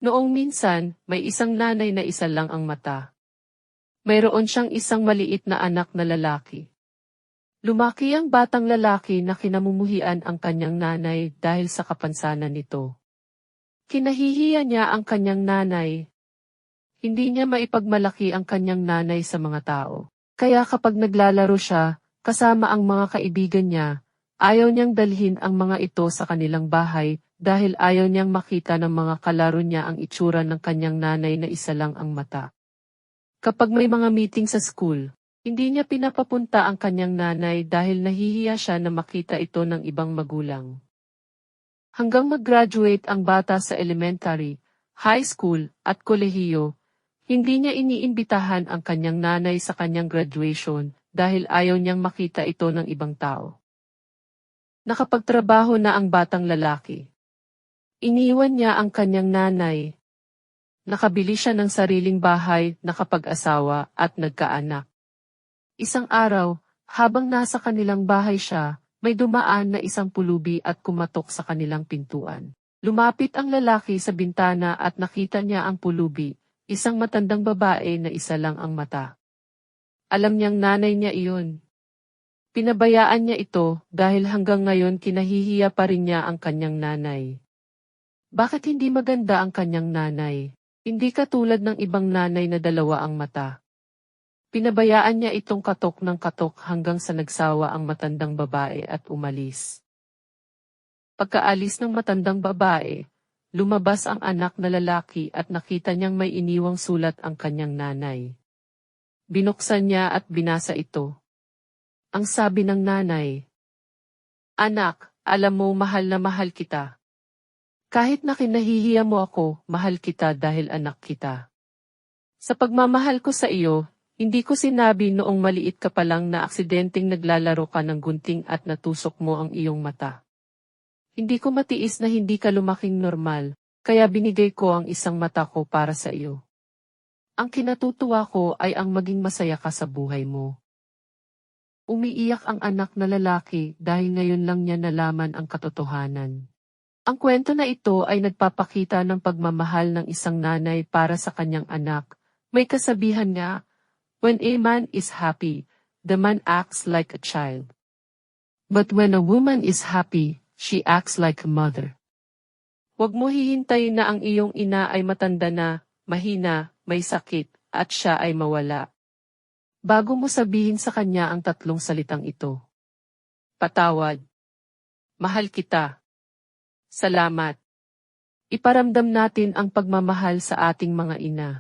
Noong minsan, may isang nanay na isa lang ang mata. Mayroon siyang isang maliit na anak na lalaki. Lumaki ang batang lalaki na kinamumuhian ang kanyang nanay dahil sa kapansanan nito. Kinahihiya niya ang kanyang nanay. Hindi niya maipagmalaki ang kanyang nanay sa mga tao. Kaya kapag naglalaro siya, kasama ang mga kaibigan niya, ayaw niyang dalhin ang mga ito sa kanilang bahay dahil ayaw niyang makita ng mga kalaro niya ang itsura ng kanyang nanay na isa lang ang mata. Kapag may mga meeting sa school, hindi niya pinapapunta ang kanyang nanay dahil nahihiya siya na makita ito ng ibang magulang. Hanggang mag-graduate ang bata sa elementary, high school, at kolehiyo, hindi niya iniimbitahan ang kanyang nanay sa kanyang graduation dahil ayaw niyang makita ito ng ibang tao. Nakapagtrabaho na ang batang lalaki. Iniwan niya ang kanyang nanay. Nakabili siya ng sariling bahay, nakapag-asawa, at nagkaanak. Isang araw, habang nasa kanilang bahay siya, may dumaan na isang pulubi at kumatok sa kanilang pintuan. Lumapit ang lalaki sa bintana at nakita niya ang pulubi, isang matandang babae na isa lang ang mata. Alam niyang nanay niya iyon. Pinabayaan niya ito dahil hanggang ngayon kinahihiya pa rin niya ang kanyang nanay. Bakit hindi maganda ang kanyang nanay? Hindi katulad ng ibang nanay na dalawa ang mata. Pinabayaan niya itong katok ng katok hanggang sa nagsawa ang matandang babae at umalis. Pagkaalis ng matandang babae, lumabas ang anak na lalaki at nakita niyang may iniwang sulat ang kanyang nanay. Binuksan niya at binasa ito. Ang sabi ng nanay, "Anak, alam mo mahal na mahal kita. Kahit na kinahihiya mo ako, mahal kita dahil anak kita. Sa pagmamahal ko sa iyo, hindi ko sinabi noong maliit ka pa lang na aksidenteng naglalaro ka ng gunting at natusok mo ang iyong mata. Hindi ko matiis na hindi ka lumaking normal, kaya binigay ko ang isang mata ko para sa iyo. Ang kinatutuwa ko ay ang maging masaya ka sa buhay mo." Umiiyak ang anak na lalaki dahil ngayon lang niya nalaman ang katotohanan. Ang kwento na ito ay nagpapakita ng pagmamahal ng isang nanay para sa kanyang anak. May kasabihan nga, "When a man is happy, the man acts like a child. But when a woman is happy, she acts like a mother." Huwag mo hihintayin na ang iyong ina ay matanda na, mahina, may sakit, at siya ay mawala. Bago mo sabihin sa kanya ang tatlong salitang ito. Patawad. Mahal kita. Salamat. Iparamdam natin ang pagmamahal sa ating mga ina.